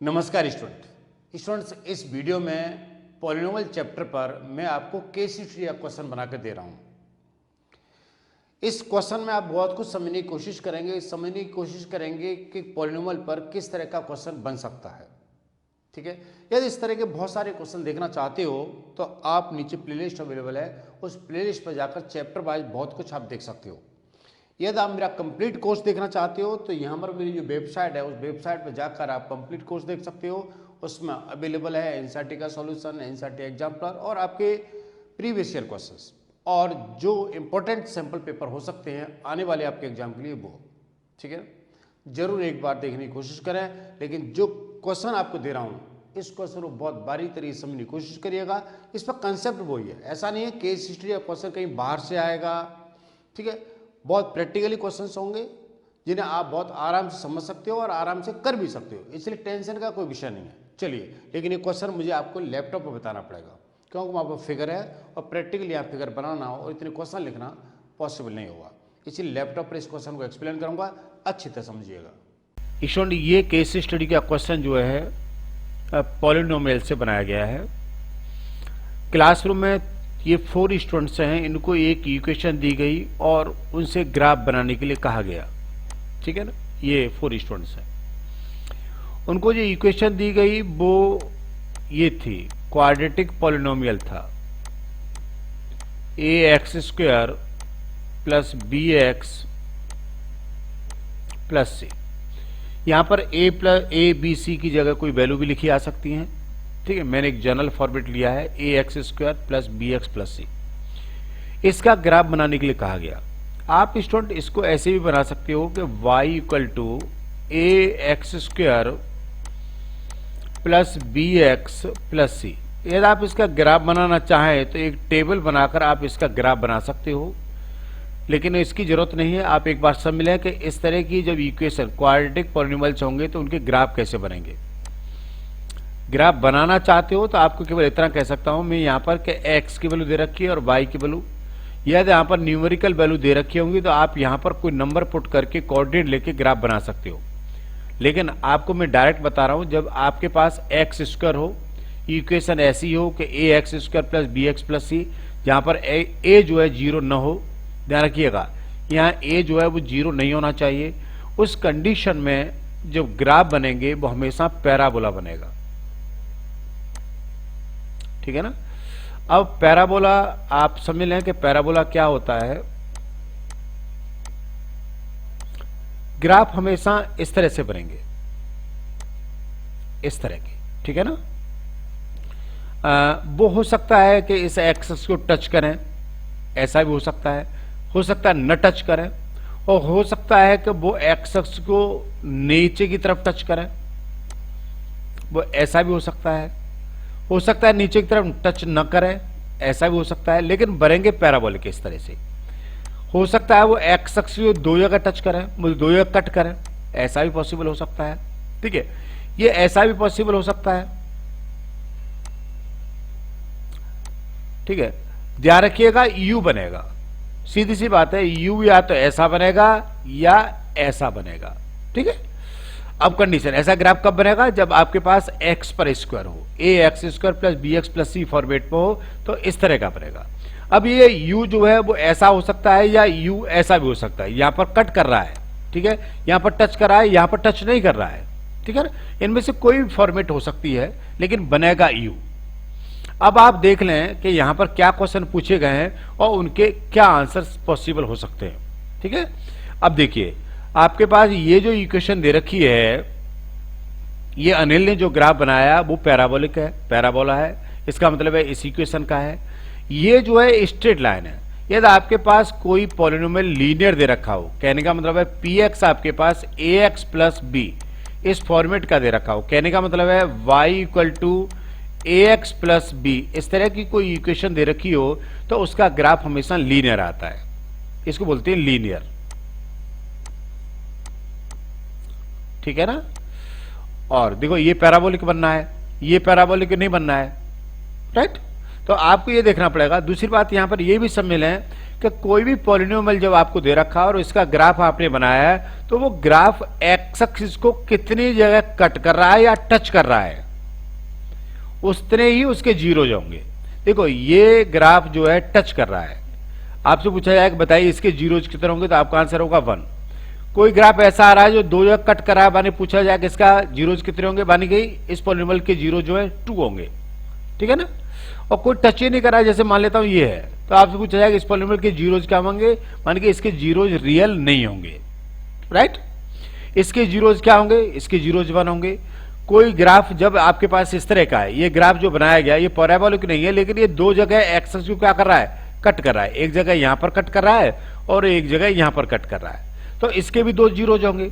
नमस्कार स्टूडेंट्स, इस वीडियो में पॉलिनोमियल चैप्टर पर मैं आपको केस हिस्ट्री का क्वेश्चन बनाकर दे रहा हूं। इस क्वेश्चन में आप बहुत कुछ समझने की कोशिश करेंगे कि पॉलिनोमियल पर किस तरह का क्वेश्चन बन सकता है। ठीक है, यदि इस तरह के बहुत सारे क्वेश्चन देखना चाहते हो तो आप नीचे प्लेलिस्ट अवेलेबल है, उस प्लेलिस्ट पर जाकर चैप्टर वाइज बहुत कुछ आप देख सकते हो। यदि आप मेरा कंप्लीट कोर्स देखना चाहते हो तो यहाँ पर मेरी जो वेबसाइट है उस वेबसाइट पर जाकर आप कंप्लीट कोर्स देख सकते हो। उसमें अवेलेबल है एनसीईआरटी का सॉल्यूशन, एनसीईआरटी एग्जाम्पलर और आपके प्रीवियस ईयर क्वेश्चंस और जो इंपॉर्टेंट सैंपल पेपर हो सकते हैं आने वाले आपके एग्जाम के लिए वो। ठीक है, जरूर एक बार देखने की कोशिश करें, लेकिन जो क्वेश्चन आपको दे रहा हूँ इस क्वेश्चन को बहुत बारीक तरीके से समझने की कोशिश करिएगा। इस पर कंसेप्ट वही है, ऐसा नहीं है केस हिस्ट्री का क्वेश्चन कहीं बाहर से आएगा। ठीक है, बहुत प्रैक्टिकली क्वेश्चंस होंगे जिन्हें आप बहुत आराम से समझ सकते हो और आराम से कर भी सकते हो, इसलिए टेंशन का कोई विषय नहीं है। चलिए, लेकिन ये क्वेश्चन मुझे आपको लैपटॉप पर बताना पड़ेगा क्योंकि वहाँ पर फिगर है और प्रैक्टिकली आप फिगर बनाना हो और इतने क्वेश्चन लिखना पॉसिबल नहीं होगा, इसलिए लैपटॉप पर इस क्वेश्चन को एक्सप्लेन करूँगा, अच्छी तरह समझिएगा। स्टूडेंट, ये केस स्टडी का क्वेश्चन जो है पॉलिनोमियल से बनाया गया है। क्लासरूम में ये 4 स्टूडेंट्स हैं, इनको एक इक्वेशन दी गई और उनसे ग्राफ बनाने के लिए कहा गया। ठीक है ना, ये 4 स्टूडेंट्स हैं। उनको जो इक्वेशन दी गई वो ये थी, क्वाड्रेटिक पॉलिनोमियल था, ax² plus bx plus c। यहां पर a b c की जगह कोई वैल्यू भी लिखी आ सकती हैं। ठीक है, मैंने एक जनरल फॉर्मेट लिया है ax² plus bx plus c। इसका ग्राफ बनाने के लिए कहा गया। आप स्टूडेंट इसको ऐसे भी बना सकते हो कि y equal to ax² plus bx plus c। यदि आप इसका ग्राफ बनाना चाहें तो एक टेबल बनाकर आप इसका ग्राफ बना सकते हो, लेकिन इसकी जरूरत नहीं है। आप एक बार समझ लें कि इस तरह की जब इक्वेशन क्वाड्रेटिक पॉलिनोमियल्स होंगे तो उनके ग्राफ कैसे बनेंगे। ग्राफ बनाना चाहते हो तो आपको केवल इतना कह सकता हूं मैं यहां पर कि x की वैल्यू दे रखी है और y की वैल्यू, यदि यहां पर न्यूमेरिकल वैल्यू दे रखी होंगी तो आप यहां पर कोई नंबर पुट करके कोऑर्डिनेट लेके ग्राफ बना सकते हो। लेकिन आपको मैं डायरेक्ट बता रहा हूं, जब आपके पास x² हो, इक्वेशन ऐसी हो कि ax² plus bx plus c, जहां पर a जो है 0 न हो, ध्यान रखिएगा यहाँ a जो है वो 0 नहीं होना चाहिए। उस कंडीशन में जो ग्राफ बनेंगे वो हमेशा पैराबोला बनेगा। ठीक है ना। अब पैराबोला आप समझ लें कि पैराबोला क्या होता है। ग्राफ हमेशा इस तरह से बनेंगे, इस तरह के। ठीक है ना। वो हो सकता है कि इस एक्सिस को टच करें, ऐसा भी हो सकता है न टच करें, और हो सकता है कि वो एक्सिस को नीचे की तरफ टच करें, वो ऐसा भी हो सकता है नीचे की तरफ टच न करें, ऐसा भी हो सकता है। लेकिन बनेंगे पैराबोलिक इस तरह से। हो सकता है वो एक्सिस को 2 जगह टच करें, वो 2 जगह कट करें, ऐसा भी पॉसिबल हो सकता है। ठीक है, ये ऐसा भी पॉसिबल हो सकता है। ठीक है, ध्यान रखिएगा u बनेगा, सीधी सी बात है, u या तो ऐसा बनेगा या ऐसा बनेगा। ठीक है, अब कंडीशन, ऐसा ग्राफ कब बनेगा जब आपके पास x पर स्क्वायर हो, ax² plus bx plus c format में हो, तो इस तरह का बनेगा। अब ये u जो है वो ऐसा हो सकता है या u ऐसा भी हो सकता है। यहां पर कट कर रहा है, ठीक है, यहां पर टच कर रहा है, यहां पर टच नहीं कर रहा है। ठीक है ना, इनमें से कोई भी फॉर्मेट हो सकती है, लेकिन बनेगा u। अब आप देख लें कि यहां पर क्या क्वेश्चन पूछे गए हैं और उनके क्या आंसर्स पॉसिबल हो सकते हैं। ठीक है, अब देखिए आपके पास ये जो इक्वेशन दे रखी है, ये अनिल ने जो ग्राफ बनाया वो पैराबोलिक है, पैराबोला है, इसका मतलब है इस इक्वेशन का है। ये जो है स्ट्रेट लाइन है। यदि आपके पास कोई पॉलिनोमियल लीनियर दे रखा हो, कहने का मतलब है px आपके पास ax प्लस b इस फॉर्मेट का दे रखा हो, कहने का मतलब है y equal to ax plus b, इस तरह की कोई इक्वेशन दे रखी हो तो उसका ग्राफ हमेशा लीनियर आता है। इसको बोलते हैं लीनियर। ठीक है ना। और देखो ये पैराबोलिक बनना है, ये पैराबोलिक नहीं बनना है, राइट। तो आपको ये देखना पड़ेगा। दूसरी बात यहां पर ये भी सम्मिल है कि कोई भी पॉलिनोमियल जब आपको दे रखा है और इसका ग्राफ आपने बनाया है तो वो ग्राफ एक्स एक्सिस को कितनी जगह कट कर रहा है या टच कर रहा है, उतने ही उसके जीरोज होंगे। देखो ये ग्राफ जो है टच कर रहा है, आपसे पूछा जाए कि बताइए इसके जीरोज कितने होंगे, तो आपका आंसर होगा 1। कोई ग्राफ ऐसा आ रहा है जो 2 जगह कट कर रहा है, माने पूछा जाए कि इसका जीरोज कितने होंगे, मानी गई इस पॉलिनोमियल के जीरो जो है 2 होंगे, ठीक है ना। और कोई टच ही नहीं कर रहा है, जैसे मान लेता हूं ये है, तो आपसे पूछा जाएगा इस पॉलिनोमियल के जीरोज क्या होंगे, मान के इसके जीरोज रियल नहीं होंगे, राइट। इसके जीरोज क्या होंगे, इसके जीरोज 1 होंगे। कोई ग्राफ जब आपके पास इस तरह का है, ये ग्राफ जो बनाया गया ये पैराबोलिक नहीं है, लेकिन ये 2 जगह एक्स एक्सिस को क्या कर रहा है, कट कर रहा है। एक जगह यहां पर कट कर रहा है और एक जगह यहां पर कट कर रहा है, तो इसके भी 2 जीरोज होंगे,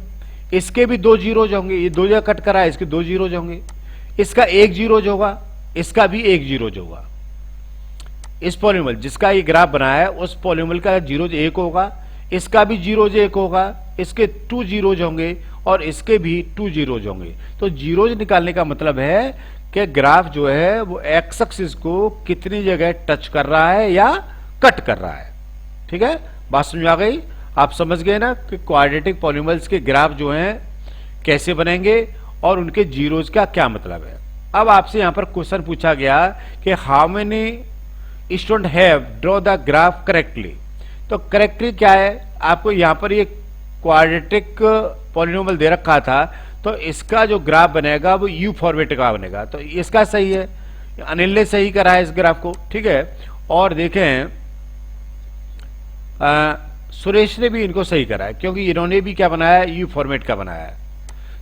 इसके भी 2 जीरोज होंगे। ये 2 जगह कट कर रहा है, इसके 2 जीरोज होंगे। इसका 1 जीरोज होगा, इसका भी 1 जीरोज होगा। इस पॉलिनोमियल जिसका ये ग्राफ बनाया है उस पॉलिनोमियल का जीरोज 1 होगा, इसका भी जीरोज 1 होगा, इसके 2 जीरोज होंगे और इसके भी 2 जीरोज होंगे। तो जीरोज निकालने का मतलब है कि ग्राफ जो है वो एक्स एक्सिस को कितनी जगह टच कर रहा है या कट कर रहा है, ठीक है। बात समझ आ गई, आप समझ गए ना कि क्वाड्रेटिक पॉलिनोमियल्स के ग्राफ जो हैं कैसे बनेंगे और उनके जीरोज का क्या मतलब है। अब आपसे यहां पर क्वेश्चन पूछा गया कि how many student have draw the graph correctly. तो करेक्टली क्या है, आपको यहां पर ये क्वाड्रेटिक पॉलिनोमियल दे रखा था, तो इसका जो ग्राफ बनेगा वो यू फॉर्मेट का बनेगा। तो इसका सही है, अनिल ने सही करा है इस ग्राफ को, ठीक है। और देखें सुरेश ने भी इनको सही करा है, क्योंकि इन्होंने भी क्या बनाया है, यू फॉर्मेट का बनाया है।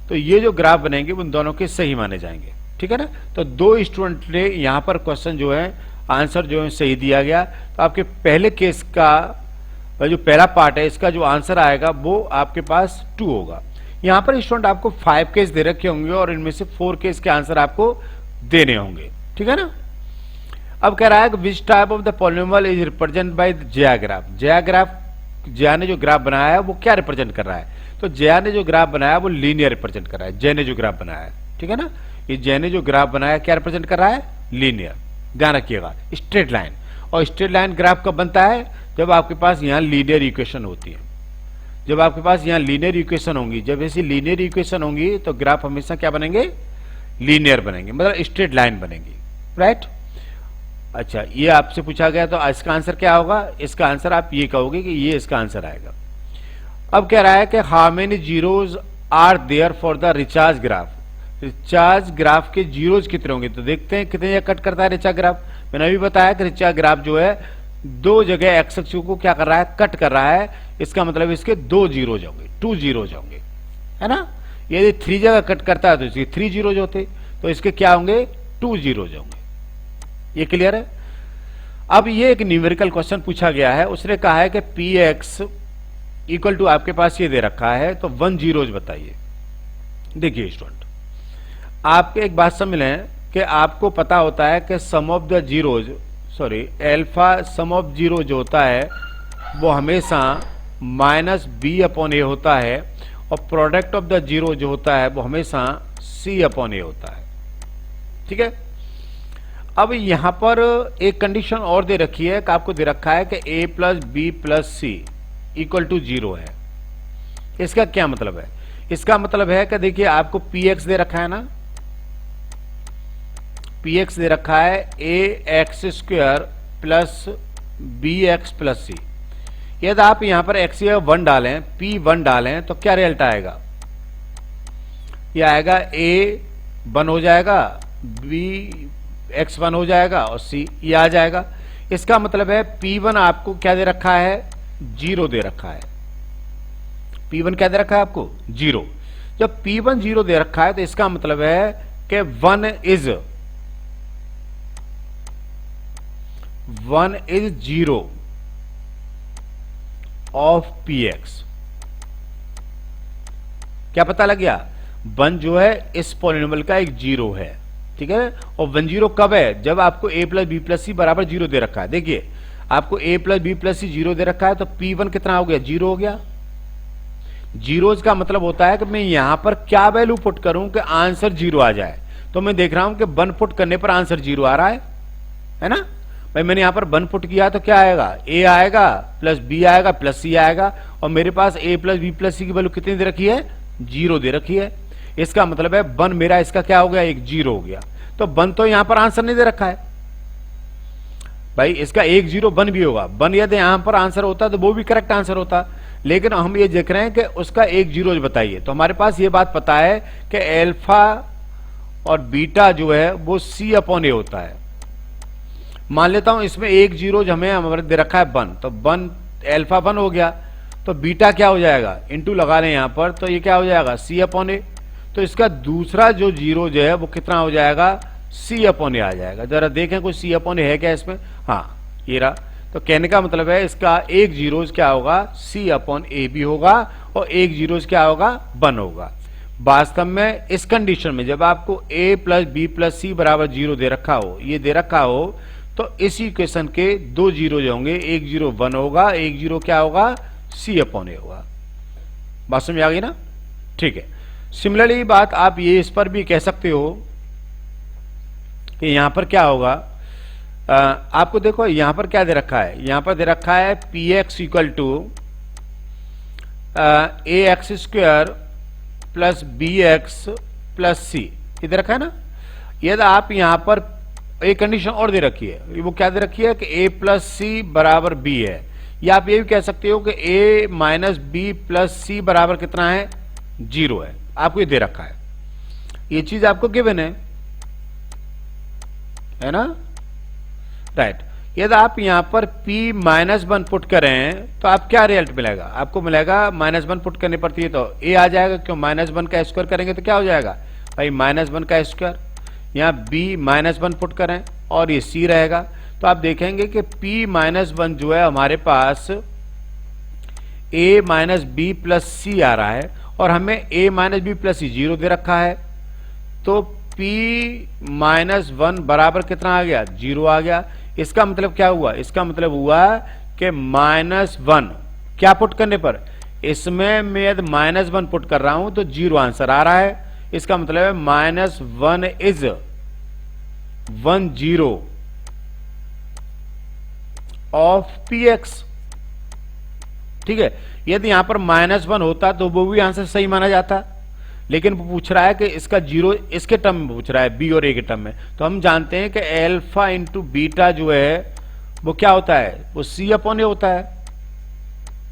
तो ये जो ग्राफ बनेंगे उन दोनों के सही माने जाएंगे, ठीक है ना। तो 2 स्टूडेंट ने यहां पर क्वेश्चन जो है आंसर जो है सही दिया गया। तो आपके पहले केस का जो पहला पार्ट है इसका जो आंसर आएगा वो आपके पास 2 होगा। यहां पर स्टूडेंट आपको 5 केस दे रखे होंगे और इनमें से 4 केस के आंसर आपको देने होंगे, ठीक है ना। अब कह रहा है कि which type of the polynomial is represent by Jaya graph. Jaya ने जो ग्राफ बनाया है वो क्या रिप्रेजेंट कर रहा है, तो जया ने जो ग्राफ बनाया वो लीनियर रिप्रेजेंट कर रहा है। जय ने जो ग्राफ बनाया है, ठीक है ना, ये जय ने जो ग्राफ बनाया क्या रिप्रेजेंट कर रहा है, लीनियर। ध्यान रखिएगा, स्ट्रेट लाइन। और स्ट्रेट लाइन ग्राफ कब बनता है, जब आपके पास यहां लीनियर इक्वेशन होती है। जब आपके पास यहां लीनियर इक्वेशन होंगी, जब ऐसी लीनियर इक्वेशन होंगी तो ग्राफ हमेशा क्या बनेंगे, लीनियर बनेंगे, मतलब स्ट्रेट लाइन बनेंगी, राइट। अच्छा, ये आपसे पूछा गया तो इसका आंसर क्या होगा, इसका आंसर आप ये कहोगे कि ये इसका आंसर आएगा। अब कह रहा है कि how many zeros are there for the recharge graph. Recharge graph के जीरोज कितने होंगे, तो देखते हैं कितने जगह कट करता है रिचार्ज ग्राफ। मैंने अभी बताया कि रिचार्ज ग्राफ जो है 2 जगह एक्स एक्सिस को क्या कर रहा है, कट कर रहा है। इसका मतलब इसके 2 जीरोज होंगे, 2 जीरोज होंगे, है ना। यदि 3 जगह कट करता है तो इसके 3 जीरोज होते, तो इसके क्या होंगे, 2 जीरोज होंगे। ये क्लियर है। अब ये एक न्यूमेरिकल क्वेश्चन पूछा गया है, उसने कहा है कि पी एक्स इक्वल टू आपके पास ये दे रखा है, तो 1 जीरोज बताइए। देखिए स्टूडेंट, आपके एक बात समझ लें कि आपको पता होता है कि sum of the zeros, sorry alpha sum of zero जो होता है वो हमेशा -b/a होता है, और प्रोडक्ट ऑफ द जीरो जो होता है वो हमेशा c/a होता है, ठीक है। अब यहां पर एक कंडीशन और दे रखी है कि आपको दे रखा है कि a + b + c = 0 है। इसका क्या मतलब है, इसका मतलब है कि देखिए आपको px दे रखा है ना, px दे रखा है ax² + bx + c। यदि आप यहां पर x 1 डालें, p1 डालें, तो क्या रिजल्ट आएगा, यह आएगा a 1 हो जाएगा, b x 1 हो जाएगा और c ये आ जाएगा। इसका मतलब है p1 आपको क्या दे रखा है, 0 दे रखा है। p1 क्या दे रखा है आपको, 0। जब p1 0 दे रखा है तो इसका मतलब है कि 1 is 0 ऑफ px। क्या पता लग गया, 1 जो है इस पॉलिनोमियल का एक 0 है, ठीक है। और 1 0 कब है, जब आपको a + b + c = 0 दे रखा है। देखिए आपको a + b + c 0 दे रखा है, तो p1 कितना हो गया, 0 हो गया। जीरोज का मतलब होता है कि मैं यहां पर क्या वैल्यू पुट करूं कि आंसर 0 आ जाए। तो मैं देख रहा हूं कि 1 पुट करने पर आंसर 0 आ रहा है ना। भाई मैंने यहाँ पर 1 पुट किया तो क्या आएगा, a आएगा प्लस b आएगा प्लस c आएगा, और मेरे पास a plus b plus c की वैल्यू कितनी दे रखी है, 0 दे रखी है। इसका मतलब है 1 मेरा इसका क्या हो गया, एक 0 हो गया। तो 1 तो यहाँ पर आंसर नहीं दे रखा है भाई, इसका 1 0 1 भी होगा। 1 यदि यहाँ पर आंसर होता तो वो भी करेक्ट आंसर होता, लेकिन हम ये देख रहे हैं कि उसका 1 0 बताइए। तो हमारे पास ये बात पता है कि अल्फा और बीटा जो है वो C/A होता है। मान लेता हूं इसमें 1 0 हमें हमारे दे रखा है 1, तो 1 अल्फा 1 हो गया, तो बीटा क्या हो जाएगा, इंटू लगा लें यहां पर, तो ये क्या हो जाएगा C/A। तो इसका दूसरा जो 0 जो है वो कितना हो जाएगा, C/A आ जाएगा। जरा देखें कोई C/A है क्या इसमें, हाँ ये रहा। तो कहने का मतलब है इसका 1 0 क्या होगा, C/A भी होगा, और 1 0 क्या होगा, 1 होगा। वास्तव में इस कंडीशन में जब आपको a प्लस बी प्लस सी बराबर 0 दे रखा हो, ये दे रखा हो, तो इस इक्वेशन के 2 0 जो होंगे, 1 0 1 होगा, 1 0 क्या होगा, C/A होगा। बात समझ आ गई ना, ठीक है। सिमिलरली बात आप ये इस पर भी कह सकते हो कि यहां पर क्या होगा, आपको देखो यहां पर क्या दे रखा है, यहां पर दे रखा है px equal to ax square plus bx plus C, ये दे रखा है ना। यदि आप यहां पर एक कंडीशन और दे रखी है, वो क्या दे रखी है कि a प्लस सी बराबर b है, या आप ये भी कह सकते हो कि a माइनस बी प्लस सी बराबर कितना है, 0 है। आपको ये दे रखा है, ये चीज आपको गिवन है ना, राइट। यदि आप यहां पर p माइनस 1 पुट करें तो आप क्या रिजल्ट मिलेगा, आपको मिलेगा -1 पुट करनी पड़ती है तो a आ जाएगा, क्यों -1 का स्क्वायर करेंगे तो क्या हो जाएगा भाई, -1 का स्क्वायर। यहाँ b -1 पुट करें और ये c रहेगा, तो आप देखेंगे कि p -1 जो है हमारे पास a माइनस बी प्लस सी आ रहा है, और हमें a माइनस बी प्लस सी 0 दे रखा है। तो p -1 बराबर कितना आ गया, 0 आ गया। इसका मतलब क्या हुआ, इसका मतलब हुआ कि -1 क्या पुट करने पर, इसमें मैं यदि -1 पुट कर रहा हूं तो 0 आंसर आ रहा है। इसका मतलब है -1 इज 1 0 ऑफ px, ठीक है। यदि यहां पर -1 होता तो वो भी आंसर सही माना जाता, लेकिन वो पूछ रहा है कि इसका 0 इसके टर्म में पूछ रहा है, बी और ए के टर्म में। तो हम जानते हैं कि अल्फा इंटू बीटा जो है वो क्या होता है, वो C/A होता है।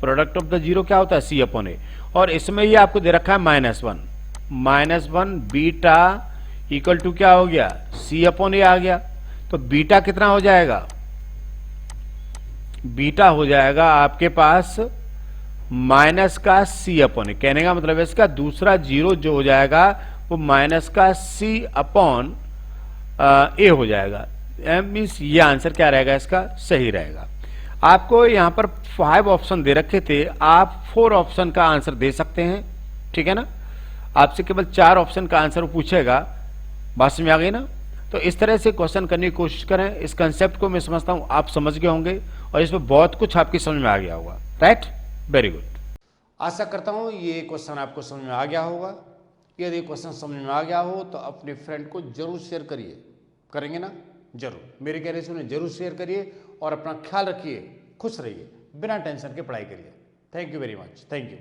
प्रोडक्ट ऑफ द 0 क्या होता है, C/A। और इसमें ये आपको दे रखा है -1 बीटा इक्वल टू क्या हो गया, C/A आ गया। तो बीटा कितना हो जाएगा, बीटा हो जाएगा आपके पास माइनस का C/A। कहने का मतलब है इसका दूसरा 0 जो हो जाएगा वो माइनस का C/A हो जाएगा। मीन्स ये आंसर क्या रहेगा, इसका सही रहेगा। आपको यहां पर 5 ऑप्शन दे रखे थे, आप 4 ऑप्शन का आंसर दे सकते हैं, ठीक है ना। आपसे केवल 4 ऑप्शन का आंसर पूछेगा। बात समझ आ गई ना। तो इस तरह से क्वेश्चन करने की कोशिश करें। इस कंसेप्ट को मैं समझता हूं आप समझ गए होंगे, और इसमें बहुत कुछ आपकी समझ में आ गया होगा, राइट, वेरी गुड। आशा करता हूं ये क्वेश्चन आपको समझ में आ गया होगा। यदि क्वेश्चन समझ में आ गया हो तो अपने फ्रेंड को जरूर शेयर करिए, करेंगे ना, जरूर। मेरे कहने से उन्हें जरूर शेयर करिए, और अपना ख्याल रखिए, खुश रहिए, बिना टेंशन के पढ़ाई करिए। Thank you very much, thank you.